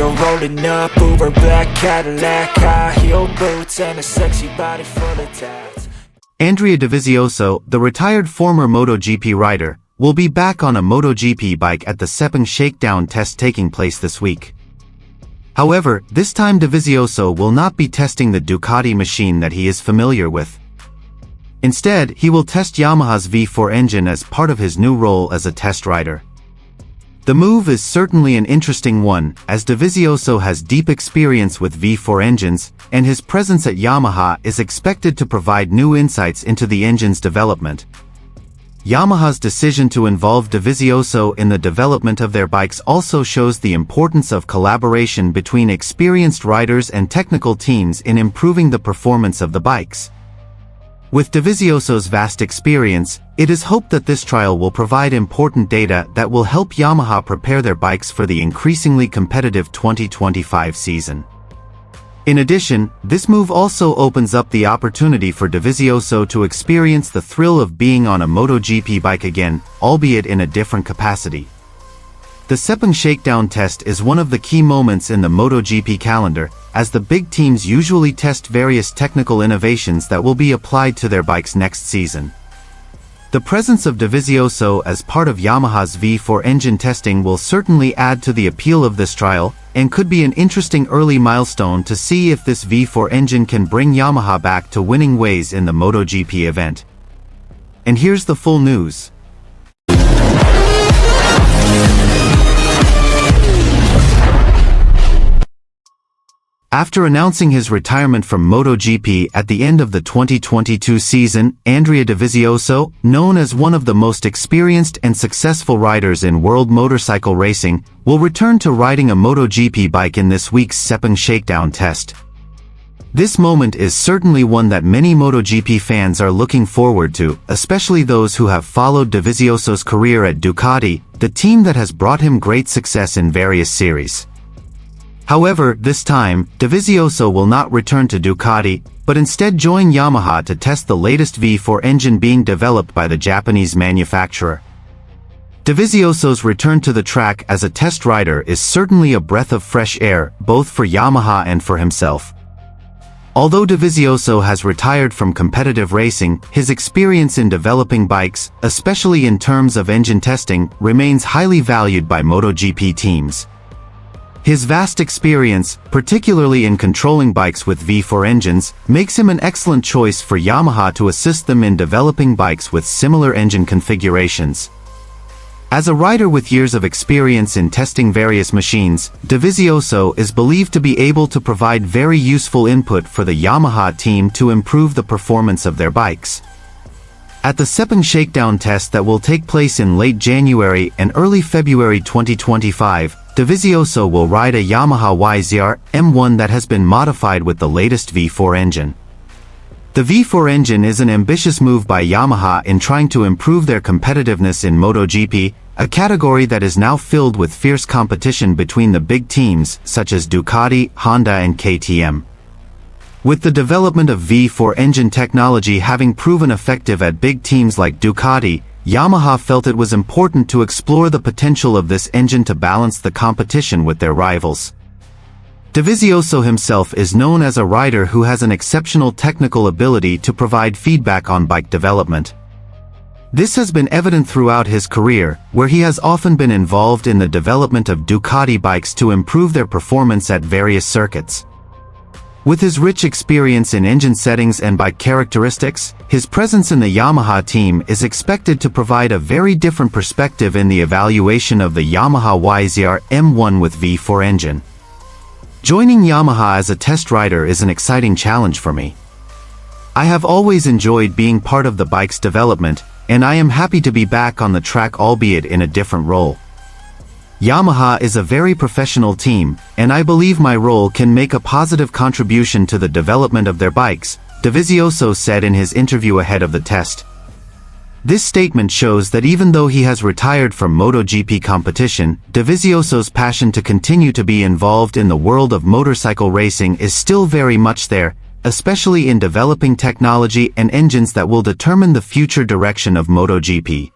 You're rolling up, Uber black Cadillac, high heel boots, and a sexy body full of tats. Andrea Dovizioso, the retired former MotoGP rider, will be back on a MotoGP bike at the Sepang Shakedown Test taking place this week. However, this time Dovizioso will not be testing the Ducati machine that he is familiar with. Instead, he will test Yamaha's V4 engine as part of his new role as a test rider. The move is certainly an interesting one, as Dovizioso has deep experience with V4 engines, and his presence at Yamaha is expected to provide new insights into the engine's development. Yamaha's decision to involve Dovizioso in the development of their bikes also shows the importance of collaboration between experienced riders and technical teams in improving the performance of the bikes. With Dovizioso's vast experience, it is hoped that this trial will provide important data that will help Yamaha prepare their bikes for the increasingly competitive 2025 season. In addition, this move also opens up the opportunity for Dovizioso to experience the thrill of being on a MotoGP bike again, albeit in a different capacity. The Sepang Shakedown Test is one of the key moments in the MotoGP calendar, as the big teams usually test various technical innovations that will be applied to their bikes next season. The presence of Dovizioso as part of Yamaha's V4 engine testing will certainly add to the appeal of this trial, and could be an interesting early milestone to see if this V4 engine can bring Yamaha back to winning ways in the MotoGP event. And here's the full news. After announcing his retirement from MotoGP at the end of the 2022 season, Andrea Dovizioso, known as one of the most experienced and successful riders in world motorcycle racing, will return to riding a MotoGP bike in this week's Sepang Shakedown Test. This moment is certainly one that many MotoGP fans are looking forward to, especially those who have followed Dovizioso's career at Ducati, the team that has brought him great success in various series. However, this time, Dovizioso will not return to Ducati, but instead join Yamaha to test the latest V4 engine being developed by the Japanese manufacturer. Dovizioso's return to the track as a test rider is certainly a breath of fresh air, both for Yamaha and for himself. Although Dovizioso has retired from competitive racing, his experience in developing bikes, especially in terms of engine testing, remains highly valued by MotoGP teams. His vast experience, particularly in controlling bikes with V4 engines, makes him an excellent choice for Yamaha to assist them in developing bikes with similar engine configurations. As a rider with years of experience in testing various machines, Dovizioso is believed to be able to provide very useful input for the Yamaha team to improve the performance of their bikes. At the Sepang Shakedown Test that will take place in late January and early February 2025, Dovizioso will ride a Yamaha Y0 M1 that has been modified with the latest V4 engine. The V4 engine is an ambitious move by Yamaha in trying to improve their competitiveness in MotoGP, a category that is now filled with fierce competition between the big teams such as Ducati, Honda and KTM. With the development of V4 engine technology having proven effective at big teams like Ducati, Yamaha felt it was important to explore the potential of this engine to balance the competition with their rivals. Dovizioso himself is known as a rider who has an exceptional technical ability to provide feedback on bike development. This has been evident throughout his career, where he has often been involved in the development of Ducati bikes to improve their performance at various circuits. With his rich experience in engine settings and bike characteristics, his presence in the Yamaha team is expected to provide a very different perspective in the evaluation of the Yamaha Y0 M1 with V4 engine. Joining Yamaha as a test rider is an exciting challenge for me. I have always enjoyed being part of the bike's development, and I am happy to be back on the track, albeit in a different role. Yamaha is a very professional team, and I believe my role can make a positive contribution to the development of their bikes, Dovizioso said in his interview ahead of the test. This statement shows that even though he has retired from MotoGP competition, Dovizioso's passion to continue to be involved in the world of motorcycle racing is still very much there, especially in developing technology and engines that will determine the future direction of MotoGP.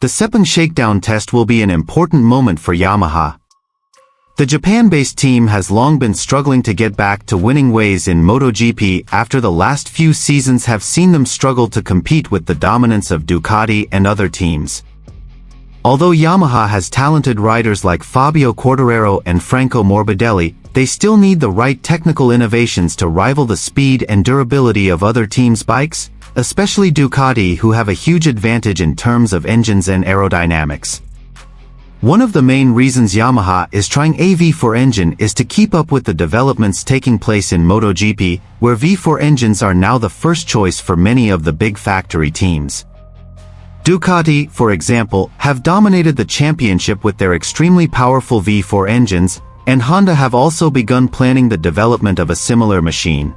The Sepang Shakedown Test will be an important moment for Yamaha. The Japan-based team has long been struggling to get back to winning ways in MotoGP after the last few seasons have seen them struggle to compete with the dominance of Ducati and other teams. Although Yamaha has talented riders like Fabio Quartararo and Franco Morbidelli, they still need the right technical innovations to rival the speed and durability of other teams' bikes, especially Ducati, who have a huge advantage in terms of engines and aerodynamics. One of the main reasons Yamaha is trying a V4 engine is to keep up with the developments taking place in MotoGP, where V4 engines are now the first choice for many of the big factory teams. Ducati, for example, have dominated the championship with their extremely powerful V4 engines, and Honda have also begun planning the development of a similar machine.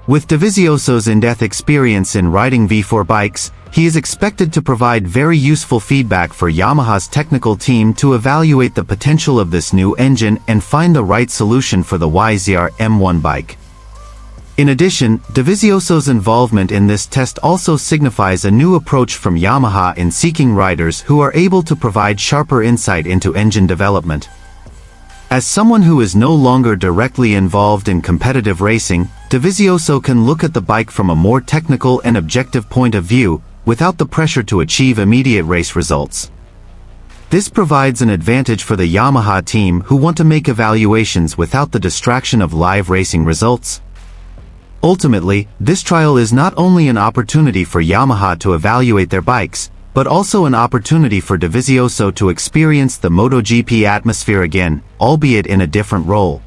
With Dovizioso's in-depth experience in riding V4 bikes, he is expected to provide very useful feedback for Yamaha's technical team to evaluate the potential of this new engine and find the right solution for the YZR M1 bike. In addition, Dovizioso's involvement in this test also signifies a new approach from Yamaha in seeking riders who are able to provide sharper insight into engine development. As someone who is no longer directly involved in competitive racing, Dovizioso can look at the bike from a more technical and objective point of view, without the pressure to achieve immediate race results. This provides an advantage for the Yamaha team who want to make evaluations without the distraction of live racing results. Ultimately, this trial is not only an opportunity for Yamaha to evaluate their bikes, but also an opportunity for Dovizioso to experience the MotoGP atmosphere again, albeit in a different role.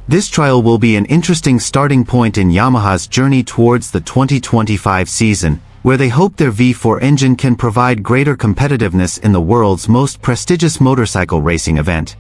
This trial will be an interesting starting point in Yamaha's journey towards the 2025 season, where they hope their V4 engine can provide greater competitiveness in the world's most prestigious motorcycle racing event.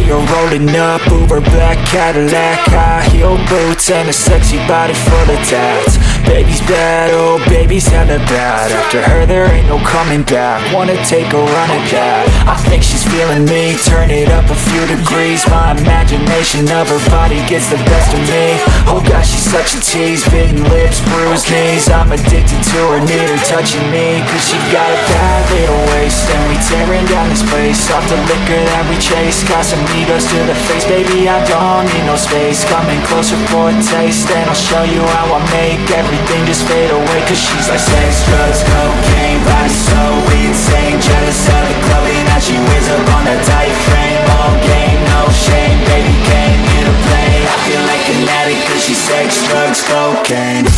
You're rolling up, Uber black Cadillac, high heel boots and a sexy body full of tats. Baby's bad, oh baby's hella bad. After her there ain't no coming back. Wanna take a run at that. I think she's feeling me, turn it up a few degrees. My imagination of her body gets the best of me. Oh gosh, she's such a tease, bitten lips, bruised knees. I'm addicted to her, need her touching me, cause she got a bad little waist. And we tearing down this place, off the liquor that we chase. Got some egos to the face, baby, I don't need no space. Coming closer for a taste, and I'll show you how I make everything just fade away. Cause she's like sex, drugs, cocaine, body so insane. Jealous of the clothing that she wears up on that tight frame. All game, no shame, baby came here to play. I feel like an addict cause she's sex, drugs, cocaine.